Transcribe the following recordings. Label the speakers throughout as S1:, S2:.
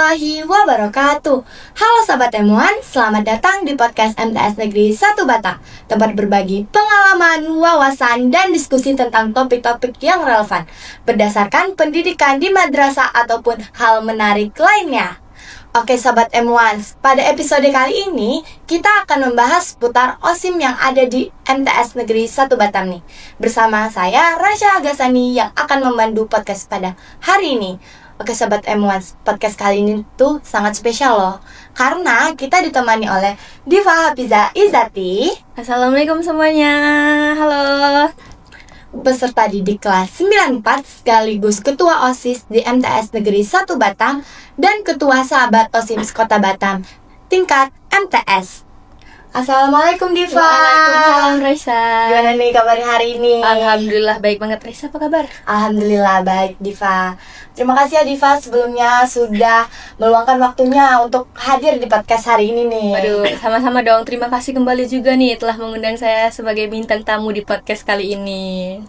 S1: warahmatullahi wabarakatuh. Halo sahabat M1, selamat datang di podcast MTS Negeri 1 Batam, tempat berbagi pengalaman, wawasan, dan diskusi tentang topik-topik yang relevan berdasarkan pendidikan di madrasah ataupun hal menarik lainnya. Oke sahabat M1, pada episode kali ini kita akan membahas seputar OSIM yang ada di MTS Negeri 1 Batam nih. Bersama saya Rasya Agasani yang akan memandu podcast pada hari ini. Oke sahabat M1, podcast kali ini tuh sangat spesial loh, karena kita ditemani oleh Diva Hafiza Izati.
S2: Assalamualaikum semuanya, halo.
S1: Peserta didik kelas 94 sekaligus Ketua OSIS di MTS Negeri 1 Batam dan Ketua Sahabat OSIM Kota Batam tingkat MTS. Assalamualaikum Diva.
S2: Waalaikumsalam Raisa.
S1: Gimana nih kabar hari ini?
S2: Alhamdulillah baik banget. Raisa apa kabar?
S1: Alhamdulillah baik Diva. Terima kasih ya Diva sebelumnya sudah meluangkan waktunya untuk hadir di podcast hari ini nih.
S2: Waduh, sama-sama dong. Terima kasih kembali juga nih telah mengundang saya sebagai bintang tamu di podcast kali ini.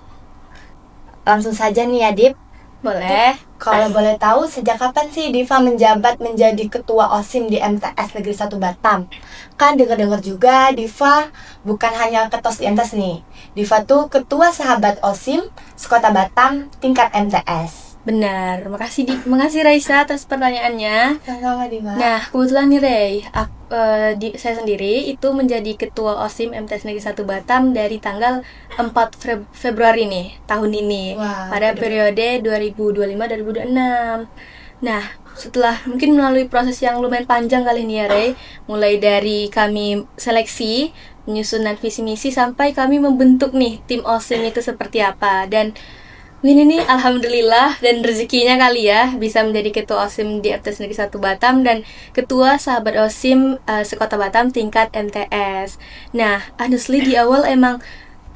S1: Langsung saja nih ya Dip.
S2: Boleh.
S1: Kalau boleh tahu sejak kapan sih Diva menjabat menjadi ketua OSIM di MTS Negeri 1 Batam? Kan dengar-dengar juga Diva bukan hanya ketos di MTS nih. Diva tuh ketua sahabat OSIM sekota Batam tingkat MTS.
S2: Benar, makasih Raisa atas pertanyaannya.
S1: Sama-sama Diva.
S2: Nah, kebetulan nih Ray, saya sendiri itu menjadi ketua OSIM MTS Negeri 1 Batam dari tanggal 4 Februari nih, tahun ini.
S1: Wah,
S2: pada periode 2025-2026. Nah, setelah mungkin melalui proses yang lumayan panjang kali ini ya Ray, mulai dari kami seleksi, penyusunan visi misi sampai kami membentuk nih tim OSIM itu seperti apa. Dan ini nih alhamdulillah dan rezekinya kali ya bisa menjadi ketua OSIM di MTS Negeri 1 Batam dan ketua sahabat OSIM sekota Batam tingkat MTS. Nah, honestly di awal emang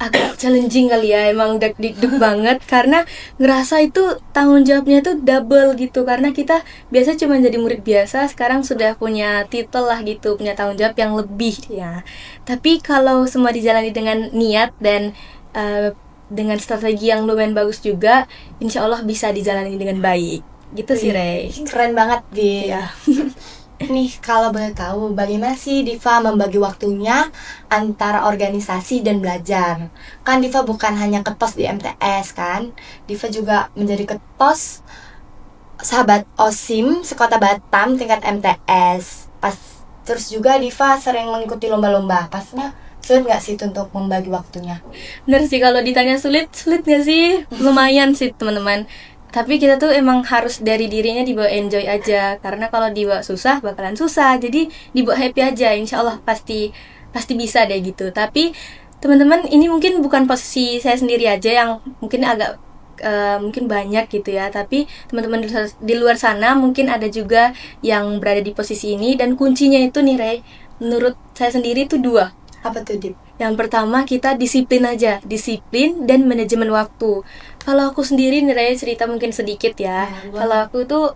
S2: agak challenging kali ya, emang deg-deg banget karena ngerasa itu tanggung jawabnya itu double gitu, karena kita biasa cuma jadi murid biasa, sekarang sudah punya titel lah gitu, punya tanggung jawab yang lebih ya. Tapi kalau semua dijalani dengan niat dan dengan strategi yang lumayan bagus juga, insya Allah bisa dijalani dengan baik gitu sih Ray.
S1: Keren banget Di.
S2: Ya.
S1: Nih kalau boleh tahu bagaimana sih Diva membagi waktunya antara organisasi dan belajar? Kan Diva bukan hanya ketos di MTS kan, Diva juga menjadi ketos sahabat OSIM sekota Batam tingkat MTS. Terus juga Diva sering mengikuti lomba-lomba. Pasnya sulit nggak sih untuk membagi waktunya?
S2: Bener sih, kalau ditanya sulit nggak sih? Lumayan sih teman-teman. Tapi kita tuh emang harus dari dirinya dibawa enjoy aja, karena kalau dibawa susah bakalan susah. Jadi dibawa happy aja, insya Allah pasti bisa deh gitu. Tapi teman-teman, ini mungkin bukan posisi saya sendiri aja yang mungkin agak mungkin banyak gitu ya. Tapi teman-teman di luar sana mungkin ada juga yang berada di posisi ini. Dan kuncinya itu nih Ray, menurut saya sendiri tuh dua.
S1: Apa tuh Dip?
S2: Yang pertama kita disiplin aja, disiplin dan manajemen waktu. Kalau aku sendiri nih Raya cerita mungkin sedikit ya. Kalau aku tuh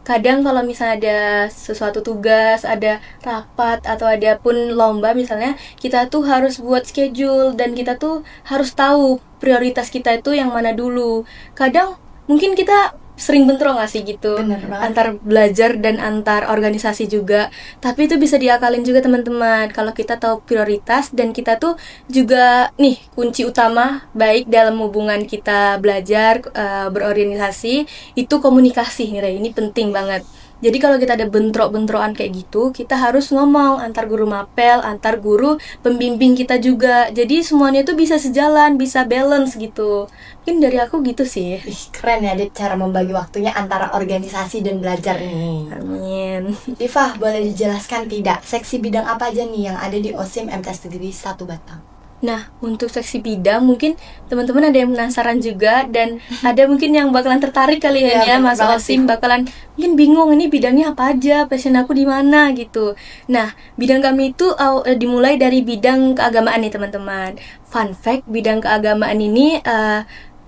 S2: kadang kalau misalnya ada sesuatu tugas, ada rapat atau ada pun lomba misalnya, kita tuh harus buat schedule dan kita tuh harus tahu prioritas kita itu yang mana dulu. Kadang mungkin kita sering bentrok gak sih gitu antar belajar dan antar organisasi juga. Tapi itu bisa diakalin juga teman-teman kalau kita tahu prioritas, dan kita tuh juga nih kunci utama baik dalam hubungan kita belajar berorganisasi itu komunikasi nih Ray. Ini penting banget. Jadi kalau kita ada bentrok-bentrokan kayak gitu, kita harus ngomong antar guru mapel, antar guru pembimbing kita juga. Jadi semuanya itu bisa sejalan, bisa balance gitu. Mungkin dari aku gitu sih.
S1: Keren ya Dip cara membagi waktunya antara organisasi dan belajar nih.
S2: Amin.
S1: Diva, boleh dijelaskan tidak seksi bidang apa aja nih yang ada di OSIM MTS Negeri 1 Batam?
S2: Nah, untuk seksi bidang mungkin teman-teman ada yang penasaran juga, dan ada mungkin yang bakalan tertarik kali ya masuk OSIM, bakalan mungkin bingung ini bidangnya apa aja, passion aku di mana gitu. Nah, bidang kami itu dimulai dari bidang keagamaan nih teman-teman. Fun fact, bidang keagamaan ini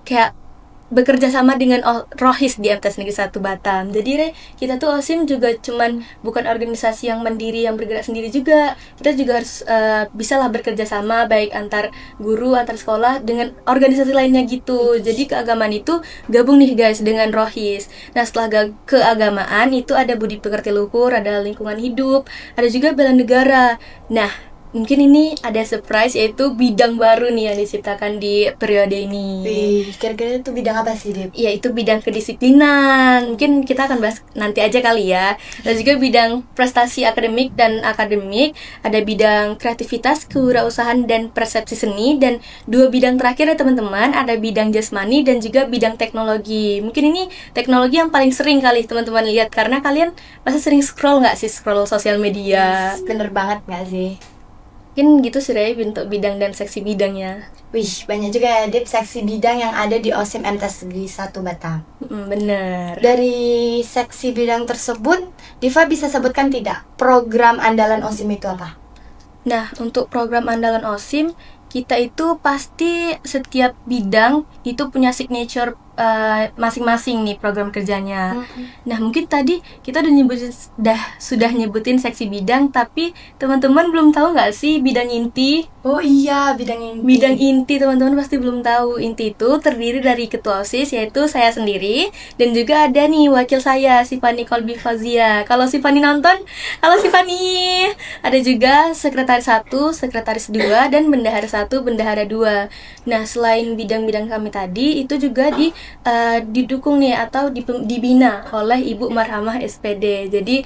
S2: kayak bekerja sama dengan Rohis di MTs Negeri 1 Batam. Jadi kita tuh OSIM juga cuman bukan organisasi yang mandiri yang bergerak sendiri juga. Kita juga harus bisa lah bekerja sama baik antar guru, antar sekolah dengan organisasi lainnya gitu. Jadi keagamaan itu gabung nih guys dengan Rohis. Nah, setelah keagamaan itu ada budi pekerti luhur, ada lingkungan hidup, ada juga bela negara. Nah, mungkin ini ada surprise, yaitu bidang baru nih yang diciptakan di periode ini.
S1: Wih, kira-kira itu bidang apa sih, Dip?
S2: Yaitu bidang kedisiplinan. Mungkin kita akan bahas nanti aja kali ya. Dan juga bidang prestasi akademik dan akademik, ada bidang kreativitas, kewirausahaan dan persepsi seni, dan 2 bidang terakhir ya teman-teman, ada bidang jasmani dan juga bidang teknologi. Mungkin ini teknologi yang paling sering kali teman-teman lihat, karena kalian pasti sering scroll nggak sih, scroll sosial media.
S1: Yes, bener banget nggak sih?
S2: Mungkin gitu sih Ray, bentuk bidang dan seksi bidangnya.
S1: Wih, banyak juga ya, Dip, seksi bidang yang ada di OSIM MTs Negeri 1 Batam.
S2: Bener.
S1: Dari seksi bidang tersebut, Diva bisa sebutkan tidak program andalan OSIM itu apa?
S2: Nah, untuk program andalan OSIM, kita itu pasti setiap bidang itu punya signature masing-masing nih program kerjanya. Nah, mungkin tadi kita sudah nyebutin seksi bidang, tapi teman-teman belum tahu nggak sih bidang inti?
S1: Oh iya, bidang inti.
S2: Bidang inti teman-teman pasti belum tahu. Inti itu terdiri dari ketua OSIS, yaitu saya sendiri, dan juga ada nih wakil saya, Sifani Kolbi Fazia. Kalau Sifani nonton, halo Sifani. Ada juga sekretaris 1, sekretaris 2, dan bendahara 1, bendahara 2. Nah, selain bidang-bidang kami tadi, itu juga didukung nih atau dibina oleh Ibu Marhamah SPD. Jadi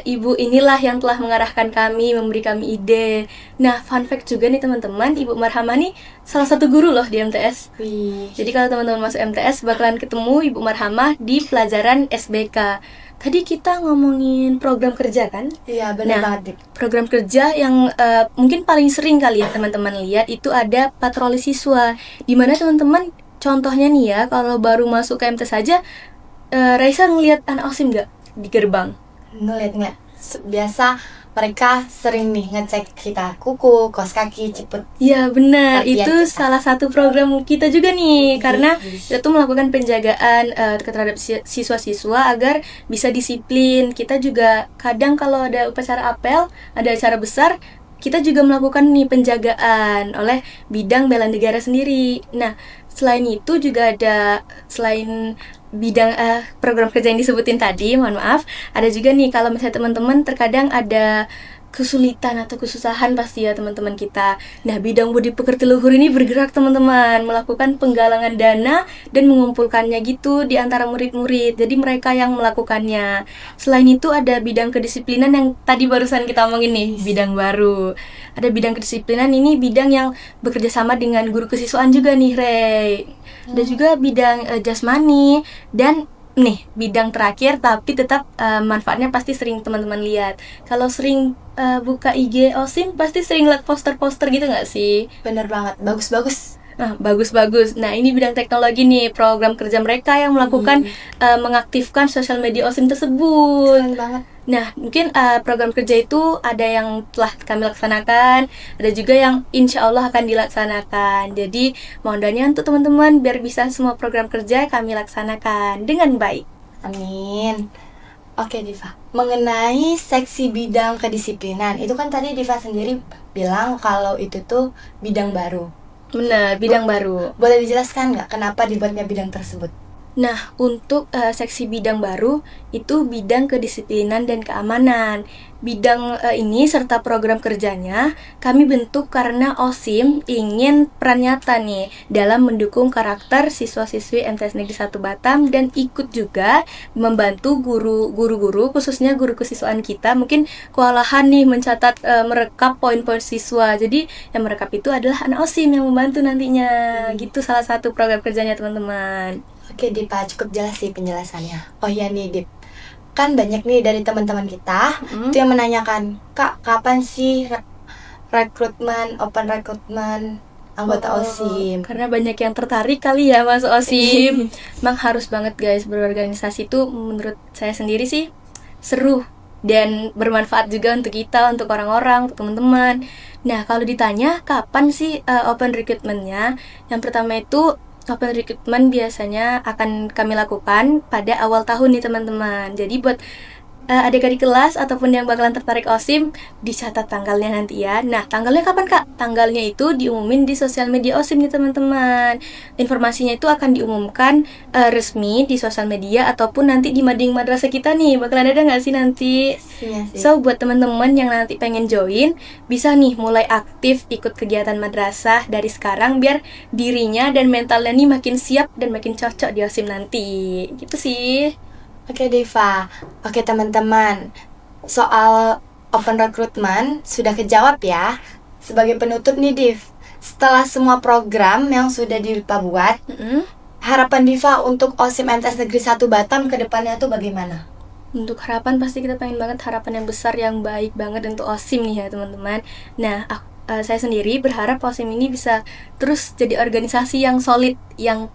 S2: Ibu inilah yang telah mengarahkan kami, memberi kami ide. Nah, fun fact juga nih teman-teman, Ibu Marhamah nih salah satu guru loh di MTS.
S1: Wih.
S2: Jadi kalau teman-teman masuk MTS bakalan ketemu Ibu Marhamah di pelajaran SBK. Tadi kita ngomongin program kerja kan?
S1: Iya, benar banget, Dip.
S2: Program kerja yang mungkin paling sering kali ya teman-teman lihat itu ada patroli siswa. Dimana teman-teman, contohnya nih ya, kalau baru masuk ke MT saja, Raisa ngelihat anak OSIM nggak di gerbang?
S1: Ngeliat. Biasa mereka sering nih ngecek kita kuku, kos kaki, ciput.
S2: Ya benar,
S1: Latihan
S2: itu
S1: kita.
S2: salah satu program kita juga nih, karena kita tuh melakukan penjagaan terhadap siswa-siswa agar bisa disiplin. Kita juga kadang kalau ada upacara apel, ada acara besar, kita juga melakukan nih penjagaan oleh bidang bela negara sendiri. Nah, selain itu juga ada, selain bidang program kerja yang disebutin tadi, mohon maaf, ada juga nih kalau misalnya teman-teman terkadang ada kesulitan atau kesusahan pasti ya teman-teman kita. Nah, bidang budi pekerti luhur ini bergerak teman-teman, melakukan penggalangan dana dan mengumpulkannya gitu di antara murid-murid. Jadi mereka yang melakukannya. Selain itu ada bidang kedisiplinan yang tadi barusan kita omongin nih, bidang baru. Ada bidang kedisiplinan, ini bidang yang bekerja sama dengan guru kesiswaan juga nih, Rey. Ada juga bidang jasmani, dan nih bidang terakhir tapi tetap manfaatnya pasti sering teman-teman lihat. Kalau sering buka IG OSIM pasti sering lihat poster-poster gitu nggak sih?
S1: Bener banget, bagus-bagus.
S2: Nah, bagus-bagus. Nah, ini bidang teknologi nih, program kerja mereka yang melakukan mengaktifkan sosial media OSIM tersebut.
S1: Keren banget.
S2: Nah, mungkin program kerja itu ada yang telah kami laksanakan, ada juga yang insya Allah akan dilaksanakan. Jadi, mohon doanya untuk teman-teman biar bisa semua program kerja kami laksanakan dengan baik.
S1: Amin. Oke, Diva. Mengenai seksi bidang kedisiplinan, itu kan tadi Diva sendiri bilang kalau itu tuh bidang baru.
S2: Benar, bidang baru.
S1: Boleh dijelaskan nggak kenapa dibuatnya bidang tersebut?
S2: Nah, untuk seksi bidang baru itu bidang kedisiplinan dan keamanan. Bidang ini serta program kerjanya kami bentuk karena OSIM ingin peran nyata nih dalam mendukung karakter siswa-siswi MTs Negeri 1 Batam, dan ikut juga membantu guru-guru khususnya guru kesiswaan kita mungkin kewalahan nih mencatat merekap poin-poin siswa. Jadi yang merekap itu adalah anak OSIM yang membantu nantinya. Gitu salah satu program kerjanya teman-teman.
S1: Oke, Dipa, cukup jelas sih penjelasannya. Oh iya nih, Dip. Kan banyak nih dari teman-teman kita itu yang menanyakan, Kak, kapan sih open rekrutmen anggota OSIM?
S2: Karena banyak yang tertarik kali ya masuk OSIM. Emang harus banget guys, berorganisasi itu menurut saya sendiri sih seru dan bermanfaat juga untuk kita, untuk orang-orang, untuk teman-teman. Nah, kalau ditanya kapan sih open recruitment-nya, yang pertama itu open recruitment biasanya akan kami lakukan pada awal tahun nih teman-teman. Jadi buat adik-adik kelas ataupun yang bakalan tertarik OSIM, dicatat tanggalnya nanti ya. Nah, tanggalnya kapan Kak? Tanggalnya itu diumumin di sosial media OSIM nih teman-teman. Informasinya itu akan diumumkan resmi di sosial media ataupun nanti di mading madrasah kita nih. Bakalan ada nggak sih nanti?
S1: Iya sih.
S2: So, buat teman-teman yang nanti pengen join, bisa nih mulai aktif ikut kegiatan madrasah dari sekarang biar dirinya dan mentalnya nih makin siap dan makin cocok di OSIM nanti. Gitu sih.
S1: Oke Diva, oke teman-teman, soal open recruitment sudah kejawab ya. Sebagai penutup nih Div, setelah semua program yang sudah Diva buat, harapan Diva untuk OSIM MTS Negeri 1 Batam ke depannya tuh bagaimana?
S2: Untuk harapan pasti kita pengen banget harapan yang besar, yang baik banget untuk OSIM nih ya teman-teman. Nah, saya sendiri berharap OSIM ini bisa terus jadi organisasi yang solid, yang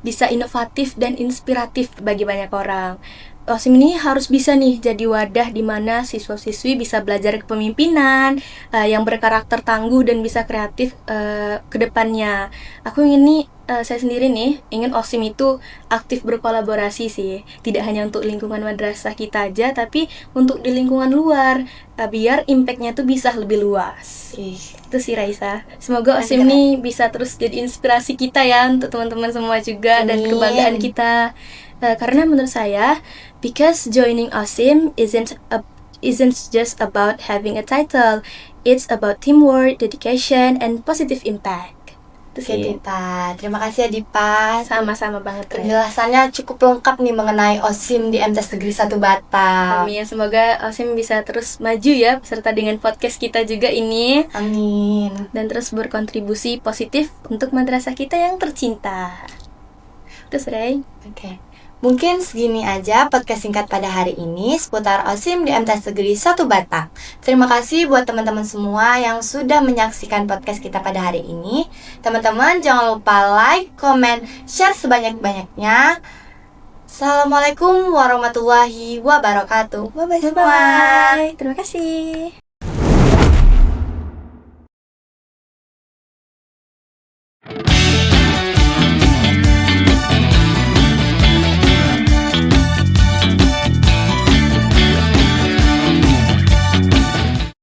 S2: bisa inovatif dan inspiratif bagi banyak orang. OSIM ini harus bisa nih jadi wadah di mana siswa-siswi bisa belajar kepemimpinan yang berkarakter tangguh dan bisa kreatif ke depannya. Aku ingin nih, saya sendiri nih ingin OSIM itu aktif berkolaborasi sih, tidak hanya untuk lingkungan madrasah kita aja, tapi untuk di lingkungan luar, biar impactnya tuh bisa lebih luas. Itu sih Raisa. Semoga OSIM nih bisa terus jadi inspirasi kita ya untuk teman-teman semua juga. Amin. Dan kebanggaan kita. Karena menurut saya, because joining OSIM isn't just about having a title, it's about teamwork, dedication, and positive impact.
S1: Oke Dipa, terima kasih ya Dipa.
S2: Sama-sama banget.
S1: Penjelasannya cukup lengkap nih mengenai OSIM di MTS Negeri 1 Batam.
S2: Amin, semoga OSIM bisa terus maju ya beserta dengan podcast kita juga ini.
S1: Amin.
S2: Dan terus berkontribusi positif untuk madrasah kita yang tercinta. Terus Ray.
S1: Oke. Mungkin segini aja podcast singkat pada hari ini seputar OSIM di MTS Negeri 1 Batam. Terima kasih buat teman-teman semua yang sudah menyaksikan podcast kita pada hari ini. Teman-teman jangan lupa like, comment, share sebanyak-banyaknya. Assalamualaikum warahmatullahi wabarakatuh.
S2: Bye-bye semua. Terima kasih.